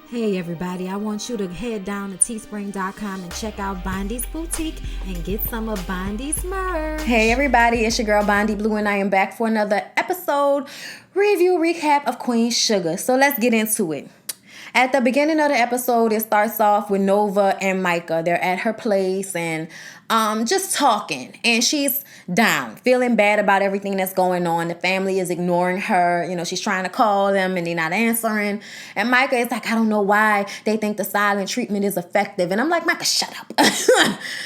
Hey everybody, I want you to head down to teespring.com and check out Bondy's Boutique and get some of Bondy's merch. Hey everybody, it's your girl Bondy Blue and I am back for another episode review recap of Queen Sugar. So let's get into it. At the beginning of the episode, it starts off with Nova and Micah. They're at her place and just talking. And she's down, feeling bad about everything that's going on. The family is ignoring her. You know, she's trying to call them and they're not answering. And Micah is like, I don't know why they think the silent treatment is effective. And I'm like, Micah, shut up.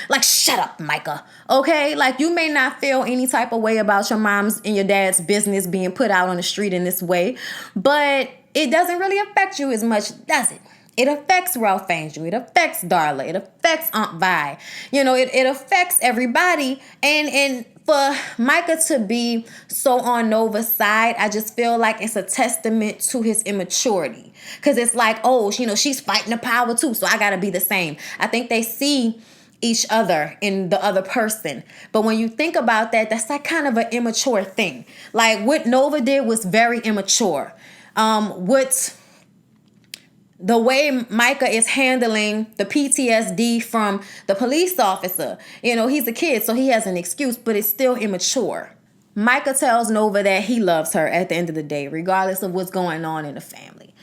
Like, shut up, Micah. Okay? Like, you may not feel any type of way about your mom's and your dad's business being put out on the street in this way, but it doesn't really affect you as much, does it? It affects Ralph Angel. It affects Darla. It affects Aunt Vi. You know, it affects everybody. And for Micah to be so on Nova's side, I just feel like it's a testament to his immaturity. Because it's like, oh, you know, she's fighting the power too, so I got to be the same. I think they see each other in the other person. But when you think about that, that's like kind of an immature thing. Like what Nova did was very immature. The way Micah is handling the PTSD from the police officer, you know, he's a kid, so he has an excuse, but it's still immature. Micah tells Nova that he loves her at the end of the day, regardless of what's going on in the family.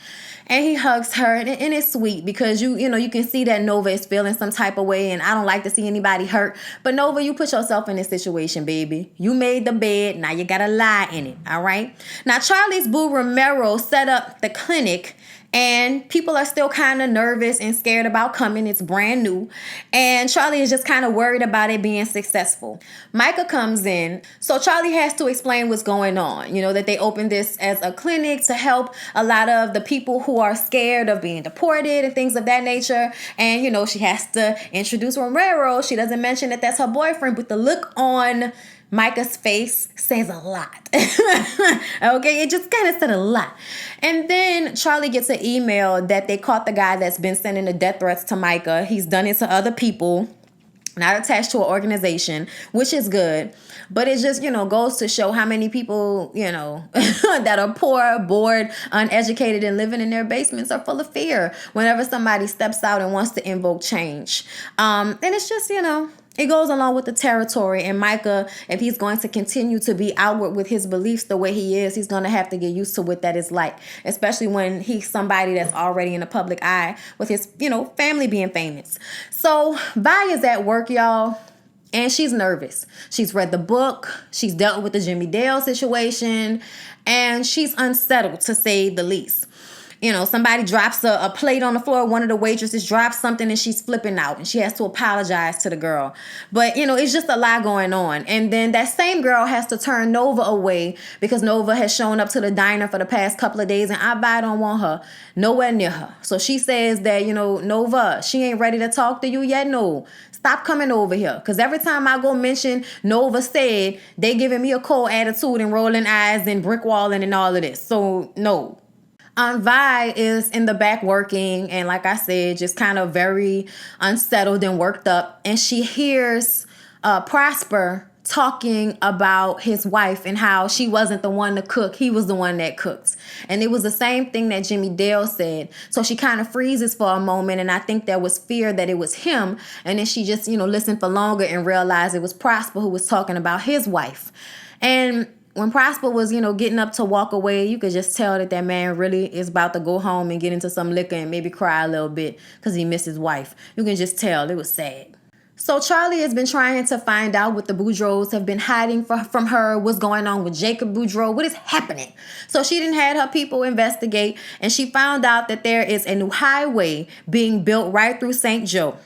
And he hugs her, and it's sweet because you can see that Nova is feeling some type of way, and I don't like to see anybody hurt. But Nova, you put yourself in this situation, baby. You made the bed, now you gotta lie in it, all right? Now, Charlie's boo Romero set up the clinic, and people are still kind of nervous and scared about coming. It's brand new. And Charlie is just kind of worried about it being successful. Micah comes in. So Charlie has to explain what's going on. You know, that they opened this as a clinic to help a lot of the people who are scared of being deported and things of that nature. And, you know, she has to introduce Romero. She doesn't mention that that's her boyfriend, but the look on Micah's face says a lot. Okay, it just kind of said a lot. And then Charlie gets an email that they caught the guy that's been sending the death threats to Micah. He's done it to other people, not attached to an organization, which is good. But it just, you know, goes to show how many people, you know, that are poor, bored, uneducated, and living in their basements are full of fear whenever somebody steps out and wants to invoke change. And it's just, you know, it goes along with the territory. And Micah, if he's going to continue to be outward with his beliefs the way he is, he's going to have to get used to what that is like, especially when he's somebody that's already in the public eye with his, you know, family being famous. So Vi is at work, y'all, and she's nervous. She's read the book. She's dealt with the Jimmy Dale situation, and she's unsettled, to say the least. You know, somebody drops a plate on the floor. One of the waitresses drops something and she's flipping out and she has to apologize to the girl. But, you know, it's just a lot going on. And then that same girl has to turn Nova away because Nova has shown up to the diner for the past couple of days and I don't want her nowhere near her. So she says that, you know, Nova, she ain't ready to talk to you yet. No, stop coming over here. Because every time I go mention Nova said, they giving me a cold attitude and rolling eyes and brick walling and all of this. So no. Vi is in the back working and like I said, just kind of very unsettled and worked up. And she hears Prosper talking about his wife and how she wasn't the one to cook. He was the one that cooked. And it was the same thing that Jimmy Dale said. So she kind of freezes for a moment. And I think there was fear that it was him. And then she just, you know, listened for longer and realized it was Prosper who was talking about his wife. And when Prosper was, you know, getting up to walk away, you could just tell that man really is about to go home and get into some liquor and maybe cry a little bit because he missed his wife. You can just tell it was sad. So Charlie has been trying to find out what the Boudreaux have been hiding from her, what's going on with Jacob Boudreaux, what is happening. So she didn't have her people investigate, and she found out that there is a new highway being built right through St. Joe.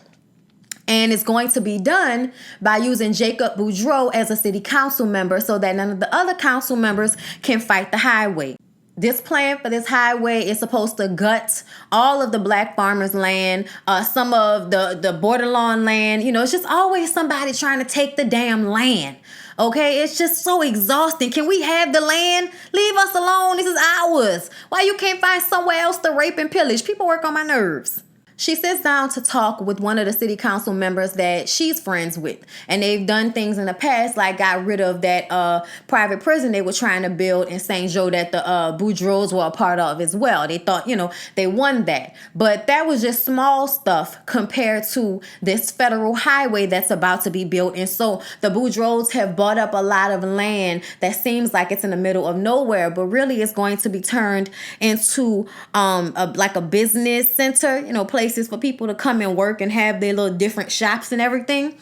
And it's going to be done by using Jacob Boudreaux as a city council member so that none of the other council members can fight the highway. This plan for this highway is supposed to gut all of the black farmers' land, some of the borderline land. You know, it's just always somebody trying to take the damn land. Okay, it's just so exhausting. Can we have the land? Leave us alone. This is ours. Why you can't find somewhere else to rape and pillage? People work on my nerves. She sits down to talk with one of the city council members that she's friends with. And they've done things in the past, like got rid of that private prison they were trying to build in St. Joe that the Boudreaux were a part of as well. They thought, they won that. But that was just small stuff compared to this federal highway that's about to be built. And so the Boudreaux have bought up a lot of land that seems like it's in the middle of nowhere, but really it's going to be turned into like a business center, places for people to come and work and have their little different shops and everything.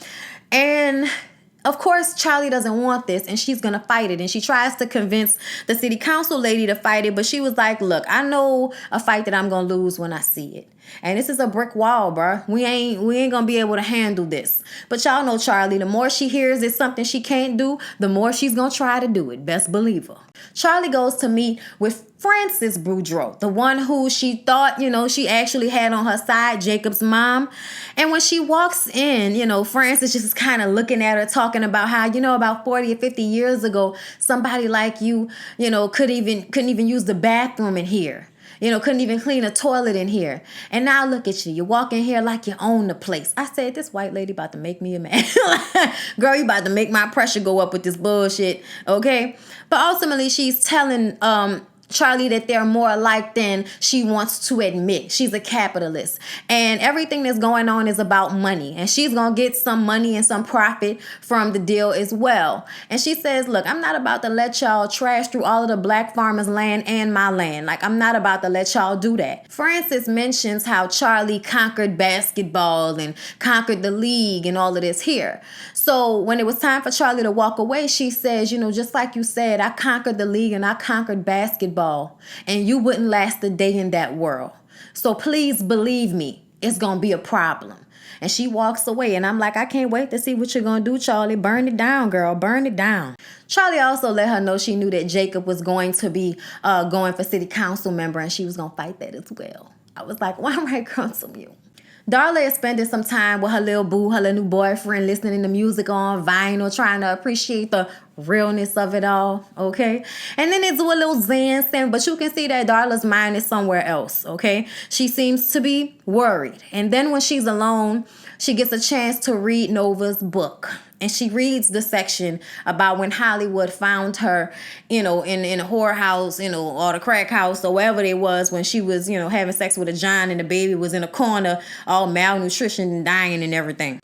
And of course, Charlie doesn't want this, and she's going to fight it. And she tries to convince the city council lady to fight it, but she was like, look, I know a fight that I'm going to lose when I see it. And this is a brick wall, bruh. We ain't going to be able to handle this. But y'all know Charlie, the more she hears it's something she can't do, the more she's going to try to do it. Best believe her. Charlie goes to meet with Frances Boudreaux, the one who she thought, she actually had on her side, Jacob's mom. And when she walks in, Frances just kind of looking at her, talking about how, about 40 or 50 years ago, somebody like you, couldn't even use the bathroom in here. Couldn't even clean a toilet in here. And now look at you. You walk in here like you own the place. I said, this white lady about to make me a man. Girl, you about to make my pressure go up with this bullshit. Okay? But ultimately, she's telling Charlie that they're more alike than she wants to admit. She's a capitalist. And everything that's going on is about money. And she's going to get some money and some profit from the deal as well. And she says, look, I'm not about to let y'all trash through all of the black farmers' land and my land. Like, I'm not about to let y'all do that. Frances mentions how Charlie conquered basketball and conquered the league and all of this here. So when it was time for Charlie to walk away, she says, just like you said, I conquered the league and I conquered basketball. And you wouldn't last a day in that world. So please believe me, it's going to be a problem. And she walks away. And I'm like, I can't wait to see what you're going to do, Charlie. Burn it down, girl. Burn it down. Charlie also let her know she knew that Jacob was going to be going for city council member. And she was going to fight that as well. I was like, well, I'm right across from you. Darla is spending some time with her little boo, her little new boyfriend, listening to music on vinyl, trying to appreciate the realness of it all, okay? And then they do a little dancing, but you can see that Darla's mind is somewhere else, okay? She seems to be worried. And then when she's alone, she gets a chance to read Nova's book. And she reads the section about when Hollywood found her, in a whorehouse, or the crack house or wherever it was when she was, having sex with a John and the baby was in a corner, all malnutrition and dying and everything.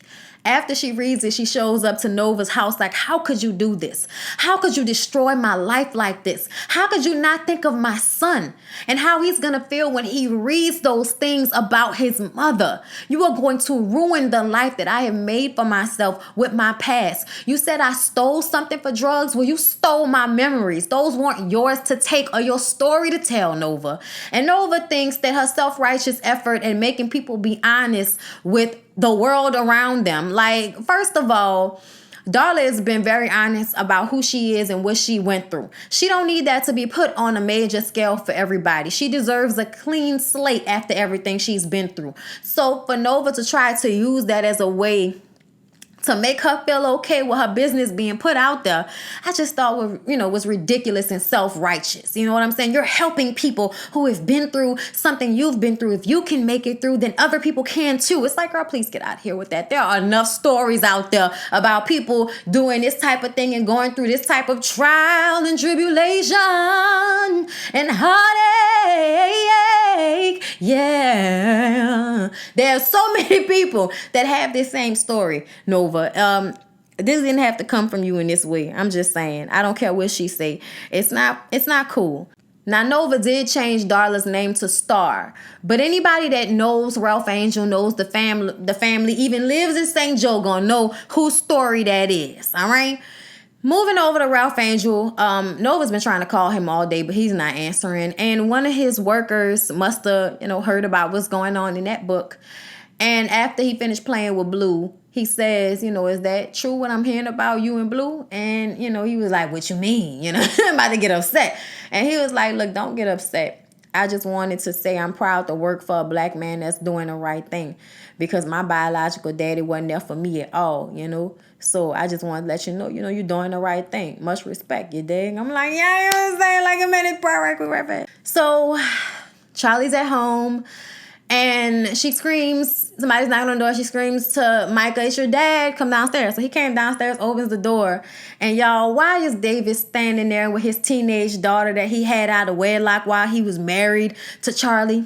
After she reads it, she shows up to Nova's house like, how could you do this? How could you destroy my life like this? How could you not think of my son and how he's going to feel when he reads those things about his mother? You are going to ruin the life that I have made for myself with my past. You said I stole something for drugs. Well, you stole my memories. Those weren't yours to take or your story to tell, Nova. And Nova thinks that her self-righteous effort in making people be honest with the world around them. Like, first of all, Darla has been very honest about who she is and what she went through. She don't need that to be put on a major scale for everybody. She deserves a clean slate after everything she's been through. So for Nova to try to use that as a way to make her feel okay with her business being put out there, I just thought was ridiculous and self-righteous. You know what I'm saying? You're helping people who have been through something you've been through. If you can make it through, then other people can too. It's like, girl, please get out of here with that. There are enough stories out there about people doing this type of thing and going through this type of trial and tribulation and heartache. Yeah. There's so many people that have this same story, Nova. This didn't have to come from you in this way. I'm just saying. I don't care what she say. It's not cool. Now, Nova did change Darla's name to Star. But anybody that knows Ralph Angel, knows the family, even lives in St. Joe, gonna know whose story that is. All right? Moving over to Ralph Angel, Nova's been trying to call him all day, but he's not answering. And one of his workers must have, heard about what's going on in that book. And after he finished playing with Blue, he says, is that true what I'm hearing about you and Blue? And, he was like, what you mean? I'm about to get upset. And he was like, look, don't get upset. I just wanted to say I'm proud to work for a black man that's doing the right thing, because my biological daddy wasn't there for me at all, So I just want to let you know, you're doing the right thing. Much respect, you dig? I'm like, yeah, you know what I'm saying? Like a minute, right quick. So Charlie's at home. And she screams, somebody's knocking on the door. She screams to Micah, "It's your dad, come downstairs." So he came downstairs, opens the door. And y'all, why is David standing there with his teenage daughter that he had out of wedlock while he was married to Charlie?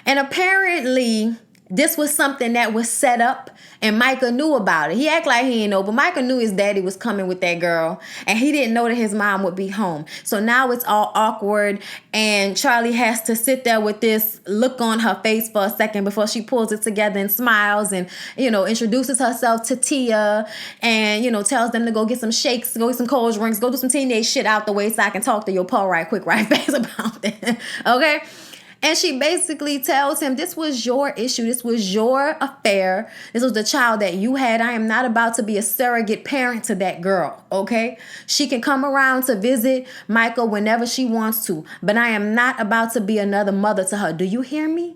And apparently, this was something that was set up, and Micah knew about it. He acted like he didn't know, but Micah knew his daddy was coming with that girl, and he didn't know that his mom would be home. So now it's all awkward, and Charlie has to sit there with this look on her face for a second before she pulls it together and smiles and, introduces herself to Tia and, tells them to go get some shakes, go get some cold drinks, go do some teenage shit out the way so I can talk to your Paul right quick, right fast about that. Okay? And she basically tells him, this was your issue. This was your affair. This was the child that you had. I am not about to be a surrogate parent to that girl, okay? She can come around to visit Michael whenever she wants to, but I am not about to be another mother to her. Do you hear me?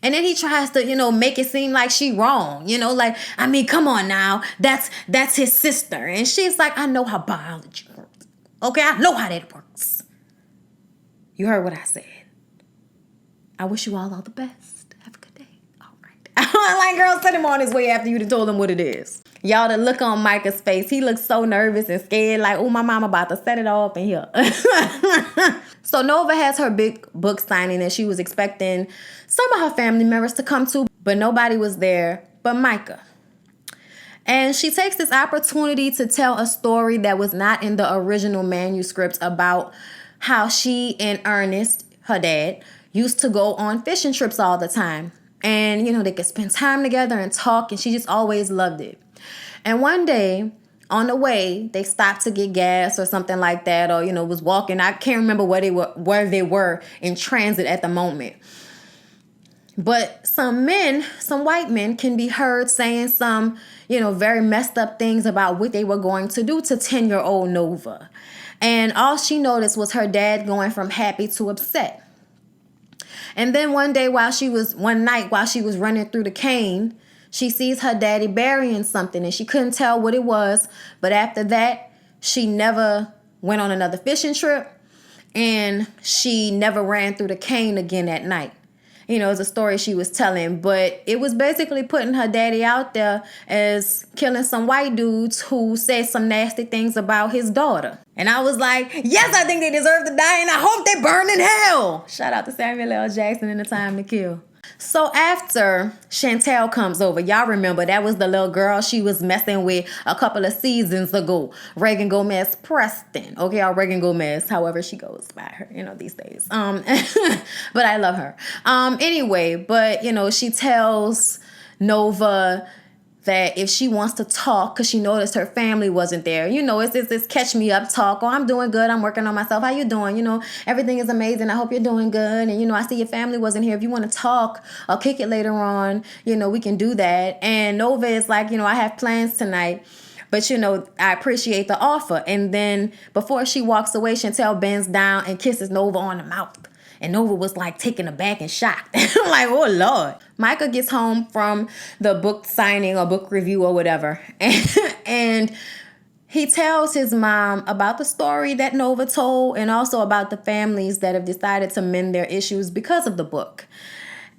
And then he tries to, make it seem like she wrong, come on now. That's his sister. And she's like, I know how biology works. Okay, I know how that works. You heard what I said. I wish you all the best. Have a good day. All right. Like, girl, send him on his way after you done told him what it is. Y'all, the look on Micah's face, he looks so nervous and scared, like, oh, my mama about to set it all up in here. So Nova has her big book signing and she was expecting some of her family members to come too, but nobody was there but Micah. And she takes this opportunity to tell a story that was not in the original manuscripts about how she and Ernest, her dad, used to go on fishing trips all the time. And, they could spend time together and talk, and she just always loved it. And one day, on the way, they stopped to get gas or something like that, or, was walking. I can't remember where they were in transit at the moment. But some white men can be heard saying some, very messed up things about what they were going to do to 10-year-old Nova. And all she noticed was her dad going from happy to upset. And then one night while she was running through the cane, she sees her daddy burying something and she couldn't tell what it was. But after that, she never went on another fishing trip and she never ran through the cane again at night. It's a story she was telling, but it was basically putting her daddy out there as killing some white dudes who said some nasty things about his daughter. And I was like, yes, I think they deserve to die, and I hope they burn in hell. Shout out to Samuel L. Jackson in The Time to Kill. So after Chantel comes over, y'all remember that was the little girl she was messing with a couple of seasons ago, Reagan Gomez Preston. Okay, or Reagan Gomez, however she goes by her, these days. But I love her. Anyway, but she tells Nova that if she wants to talk, because she noticed her family wasn't there, it's catch me up talk. Oh, I'm doing good. I'm working on myself. How you doing? Everything is amazing. I hope you're doing good. And, I see your family wasn't here. If you want to talk, I'll kick it later on. We can do that. And Nova is like, I have plans tonight. But, I appreciate the offer. And then before she walks away, Chantel bends down and kisses Nova on the mouth. And Nova was like taken aback and shocked. I'm like, oh, Lord. Micah gets home from the book signing or book review or whatever. And he tells his mom about the story that Nova told and also about the families that have decided to mend their issues because of the book.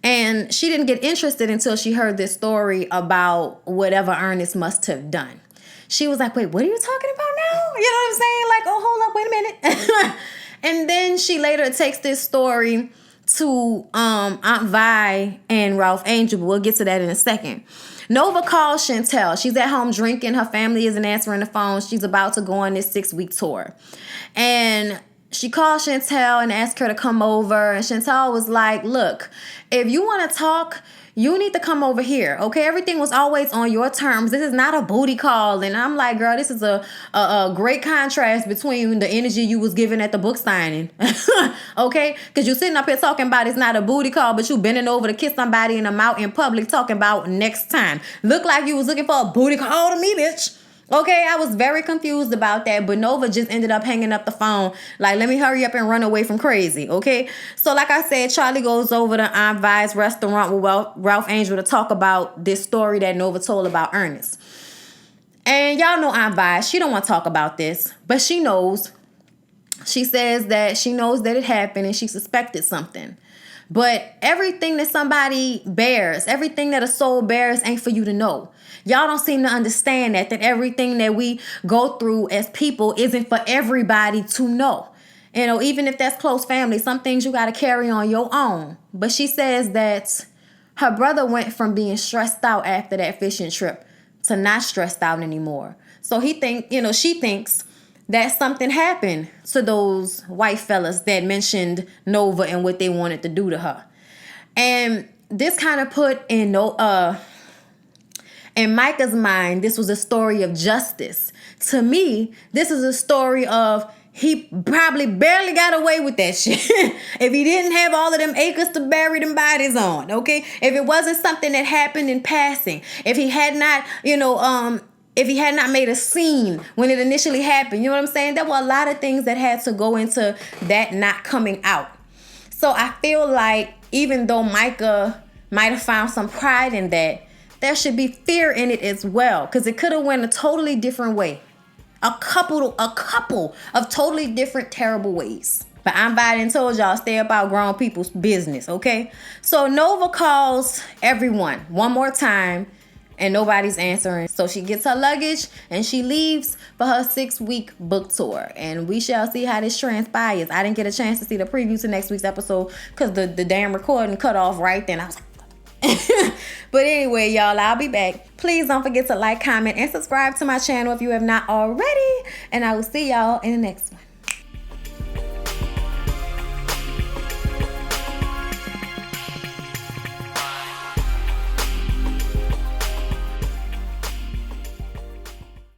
And she didn't get interested until she heard this story about whatever Ernest must have done. She was like, wait, what are you talking about now? You know what I'm saying? Like, oh, hold up, wait a minute. And then she later takes this story to Aunt Vi and Ralph Angel, but we'll get to that in a second. Nova calls Chantel. She's at home drinking. Her family isn't answering the phone. She's about to go on this 6-week tour. And she called Chantel and asked her to come over. And Chantel was like, look, if you want to talk, you need to come over here, okay? Everything was always on your terms. This is not a booty call. And I'm like, girl, this is a great contrast between the energy you was giving at the book signing, okay? Because you're sitting up here talking about it's not a booty call, but you bending over to kiss somebody in the mouth in public talking about next time. Look like you was looking for a booty call to me, bitch. Okay, I was very confused about that, but Nova just ended up hanging up the phone. Like, let me hurry up and run away from crazy, okay? So like I said, Charlie goes over to Aunt Vi's restaurant with Ralph Angel to talk about this story that Nova told about Ernest. And y'all know Aunt Vi, she don't want to talk about this, but she knows. She says that she knows that it happened and she suspected something. But everything that somebody bears, everything that a soul bears ain't for you to know. Y'all don't seem to understand that everything that we go through as people isn't for everybody to know. You know, even if that's close family, some things you got to carry on your own. But she says that her brother went from being stressed out after that fishing trip to not stressed out anymore. So she thinks that something happened to those white fellas that mentioned Nova and what they wanted to do to her. And this kind of put in Micah's mind, this was a story of justice. To me, this is a story of he probably barely got away with that shit if he didn't have all of them acres to bury them bodies on, okay? If it wasn't something that happened in passing, if he had not, if he had not made a scene when it initially happened, you know what I'm saying? There were a lot of things that had to go into that not coming out. So I feel like even though Micah might have found some pride in that, there should be fear in it as well, because it could have went a totally different way. A couple of totally different, terrible ways. But I'm Biden and told y'all, stay about grown people's business, okay? So Nova calls everyone one more time, and nobody's answering. So she gets her luggage, and she leaves for her 6-week book tour. And we shall see how this transpires. I didn't get a chance to see the preview to next week's episode because the damn recording cut off right then. I was like, but anyway, y'all, I'll be back. Please don't forget to like, comment, and subscribe to my channel if you have not already. And I will see y'all in the next one.